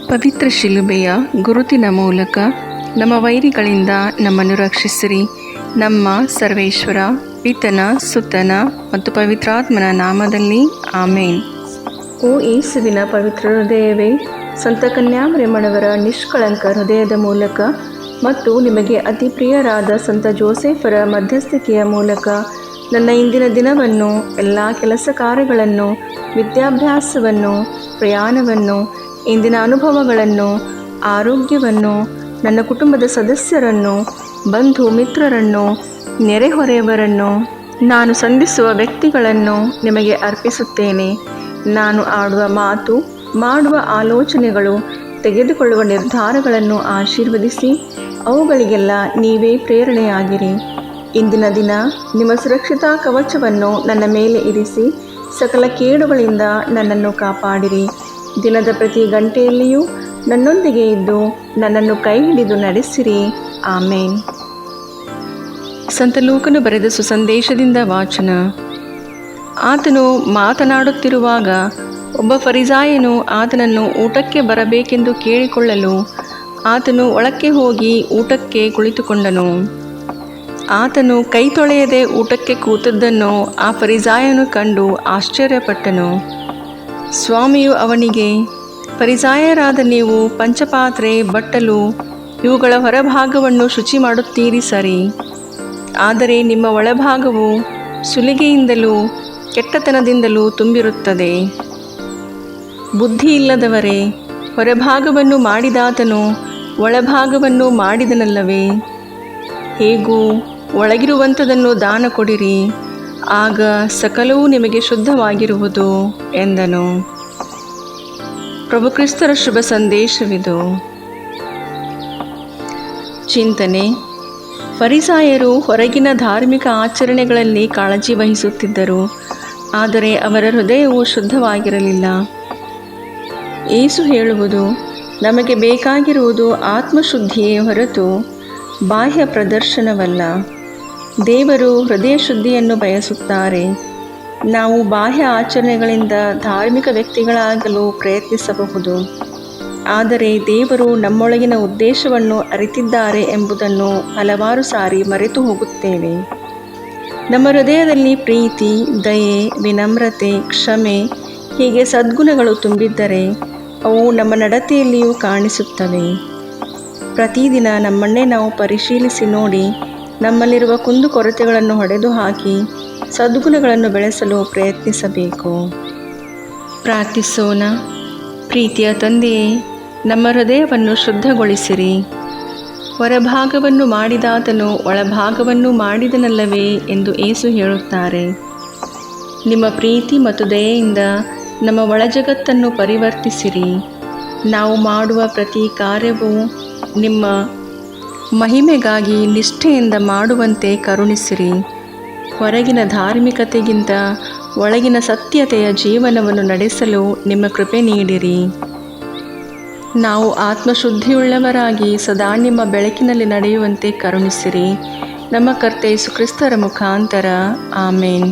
ಪವಿತ್ರ ಶಿಲುಬೆಯ ಗುರುತಿನ ಮೂಲಕ ನಮ್ಮ ವೈರಿಗಳಿಂದ ನಮ್ಮನ್ನು ರಕ್ಷಿಸಿರಿ. ನಮ್ಮ ಸರ್ವೇಶ್ವರ, ಪಿತನ, ಸುತನ ಮತ್ತು ಪವಿತ್ರಾತ್ಮನ ನಾಮದಲ್ಲಿ ಆಮೇನ್. ಓ ಯೇಸುವಿನ ಪವಿತ್ರ ಹೃದಯವೇ, ಸಂತ ಕನ್ಯಾಮರಿಯಮ್ಮನವರ ನಿಷ್ಕಳಂಕ ಹೃದಯದ ಮೂಲಕ ಮತ್ತು ನಿಮಗೆ ಅತಿ ಪ್ರಿಯರಾದ ಸಂತ ಜೋಸೆಫರ ಮಧ್ಯಸ್ಥಿಕೆಯ ಮೂಲಕ ನನ್ನ ಇಂದಿನ ದಿನವನ್ನು, ಎಲ್ಲ ಕೆಲಸ ಕಾರ್ಯಗಳನ್ನು, ವಿದ್ಯಾಭ್ಯಾಸವನ್ನು, ಪ್ರಯಾಣವನ್ನು, ಇಂದಿನ ಅನುಭವಗಳನ್ನು, ಆರೋಗ್ಯವನ್ನು, ನನ್ನ ಕುಟುಂಬದ ಸದಸ್ಯರನ್ನು, ಬಂಧು ಮಿತ್ರರನ್ನು, ನೆರೆಹೊರೆಯವರನ್ನು, ನಾನು ಸಂಧಿಸುವ ವ್ಯಕ್ತಿಗಳನ್ನು ನಿಮಗೆ ಅರ್ಪಿಸುತ್ತೇನೆ. ನಾನು ಆಡುವ ಮಾತು, ಮಾಡುವ ಆಲೋಚನೆಗಳು, ತೆಗೆದುಕೊಳ್ಳುವ ನಿರ್ಧಾರಗಳನ್ನು ಆಶೀರ್ವದಿಸಿ ಅವುಗಳಿಗೆಲ್ಲ ನೀವೇ ಪ್ರೇರಣೆಯಾಗಿರಿ. ಇಂದಿನ ದಿನ ನಿಮ್ಮ ಸುರಕ್ಷತಾ ಕವಚವನ್ನು ನನ್ನ ಮೇಲೆ ಇರಿಸಿ ಸಕಲ ಕೇಡುಗಳಿಂದ ನನ್ನನ್ನು ಕಾಪಾಡಿರಿ. ದಿನದ ಪ್ರತಿ ಗಂಟೆಯಲ್ಲಿಯೂ ನನ್ನೊಂದಿಗೆ ಇದ್ದು ನನ್ನನ್ನು ಕೈ ಹಿಡಿದು ನಡೆಸಿರಿ. ಆಮೇನ್. ಸಂತ ಲೂಕನು ಬರೆದ ಸುಸಂದೇಶದಿಂದ ವಾಚನ. ಆತನು ಮಾತನಾಡುತ್ತಿರುವಾಗ ಒಬ್ಬ ಫರಿಸಾಯನು ಆತನನ್ನು ಊಟಕ್ಕೆ ಬರಬೇಕೆಂದು ಕೇಳಿಕೊಳ್ಳಲು ಆತನು ಒಳಕ್ಕೆ ಹೋಗಿ ಊಟಕ್ಕೆ ಕುಳಿತುಕೊಂಡನು. ಆತನು ಕೈ ತೊಳೆಯದೆ ಊಟಕ್ಕೆ ಕೂತದ್ದನ್ನು ಆ ಫರಿಸಾಯನು ಕಂಡು ಆಶ್ಚರ್ಯಪಟ್ಟನು. ಸ್ವಾಮಿಯು ಅವನಿಗೆ, ಫರಿಸಾಯರಾದ ನೀವು ಪಂಚಪಾತ್ರೆ, ಬಟ್ಟಲು ಇವುಗಳ ಹೊರಭಾಗವನ್ನು ಶುಚಿ ಮಾಡುತ್ತೀರಿ ಸರಿ, ಆದರೆ ನಿಮ್ಮ ಒಳಭಾಗವು ಸುಲಿಗೆಯಿಂದಲೂ ಕೆಟ್ಟತನದಿಂದಲೂ ತುಂಬಿರುತ್ತದೆ. ಬುದ್ಧಿ ಇಲ್ಲದವರೇ, ಹೊರಭಾಗವನ್ನು ಮಾಡಿದಾತನು ಒಳಭಾಗವನ್ನು ಮಾಡಿದನಲ್ಲವೇ? ಹೇಗೂ ಒಳಗಿರುವಂಥದನ್ನು ದಾನ ಕೊಡಿರಿ, ಆಗ ಸಕಲವೂ ನಿಮಗೆ ಶುದ್ಧವಾಗಿರುವುದು ಎಂದನು. ಪ್ರಭು ಕ್ರಿಸ್ತರ ಶುಭ ಸಂದೇಶವಿದು. ಚಿಂತನೆ. ಫರಿಸಾಯರು ಹೊರಗಿನ ಧಾರ್ಮಿಕ ಆಚರಣೆಗಳಲ್ಲಿ ಕಾಳಜಿ ವಹಿಸುತ್ತಿದ್ದರು, ಆದರೆ ಅವರ ಹೃದಯವು ಶುದ್ಧವಾಗಿರಲಿಲ್ಲ. ಯೇಸು ಹೇಳುವುದು, ನಮಗೆ ಬೇಕಾಗಿರುವುದು ಆತ್ಮಶುದ್ಧಿಯೇ ಹೊರತು ಬಾಹ್ಯ ಪ್ರದರ್ಶನವಲ್ಲ. ದೇವರು ಹೃದಯ ಶುದ್ಧಿಯನ್ನು ಬಯಸುತ್ತಾರೆ. ನಾವು ಬಾಹ್ಯ ಆಚರಣೆಗಳಿಂದ ಧಾರ್ಮಿಕ ವ್ಯಕ್ತಿಗಳಾಗಲು ಪ್ರಯತ್ನಿಸಬಹುದು, ಆದರೆ ದೇವರು ನಮ್ಮೊಳಗಿನ ಉದ್ದೇಶವನ್ನು ಅರಿತಿದ್ದಾರೆ ಎಂಬುದನ್ನು ಹಲವಾರು ಸಾರಿ ಮರೆತು ಹೋಗುತ್ತೇವೆ. ನಮ್ಮ ಹೃದಯದಲ್ಲಿ ಪ್ರೀತಿ, ದಯೆ, ವಿನಮ್ರತೆ, ಕ್ಷಮೆ ಹೀಗೆ ಸದ್ಗುಣಗಳು ತುಂಬಿದ್ದರೆ ಅವು ನಮ್ಮ ನಡತೆಯಲ್ಲಿಯೂ ಕಾಣಿಸುತ್ತವೆ. ಪ್ರತಿದಿನ ನಮ್ಮನ್ನೇ ನಾವು ಪರಿಶೀಲಿಸಿ ನೋಡಿ, ನಮ್ಮಲ್ಲಿರುವ ಕುಂದುಕೊರತೆಗಳನ್ನು ಹೊಡೆದು ಹಾಕಿ ಸದ್ಗುಣಗಳನ್ನು ಬೆಳೆಸಲು ಪ್ರಯತ್ನಿಸಬೇಕು. ಪ್ರಾರ್ಥಿಸೋಣ. ಪ್ರೀತಿಯ ತಂದೆಯೇ, ನಮ್ಮ ಹೃದಯವನ್ನು ಶುದ್ಧಗೊಳಿಸಿರಿ. ಹೊರಭಾಗವನ್ನು ಮಾಡಿದಾತನು ಒಳಭಾಗವನ್ನು ಮಾಡಿದನಲ್ಲವೇ ಎಂದು ಯೇಸು ಹೇಳುತ್ತಾರೆ. ನಿಮ್ಮ ಪ್ರೀತಿ ಮತ್ತು ದಯೆಯಿಂದ ನಮ್ಮ ಒಳಜಗತ್ತನ್ನು ಪರಿವರ್ತಿಸಿರಿ. ನಾವು ಮಾಡುವ ಪ್ರತಿ ಕಾರ್ಯವೂ ನಿಮ್ಮ ಮಹಿಮೆಗಾಗಿ ನಿಷ್ಠೆಯಿಂದ ಮಾಡುವಂತೆ ಕರುಣಿಸಿರಿ. ಹೊರಗಿನ ಧಾರ್ಮಿಕತೆಗಿಂತ ಒಳಗಿನ ಸತ್ಯತೆಯ ಜೀವನವನ್ನು ನಡೆಸಲು ನಿಮ್ಮ ಕೃಪೆ ನೀಡಿರಿ. ನಾವು ಆತ್ಮಶುದ್ಧಿಯುಳ್ಳವರಾಗಿ ಸದಾ ನಿಮ್ಮ ಬೆಳಕಿನಲ್ಲಿ ನಡೆಯುವಂತೆ ಕರುಣಿಸಿರಿ. ನಮ್ಮ ಕರ್ತ ಯೇಸು ಕ್ರಿಸ್ತರ ಮುಖಾಂತರ. ಆಮೇನ್.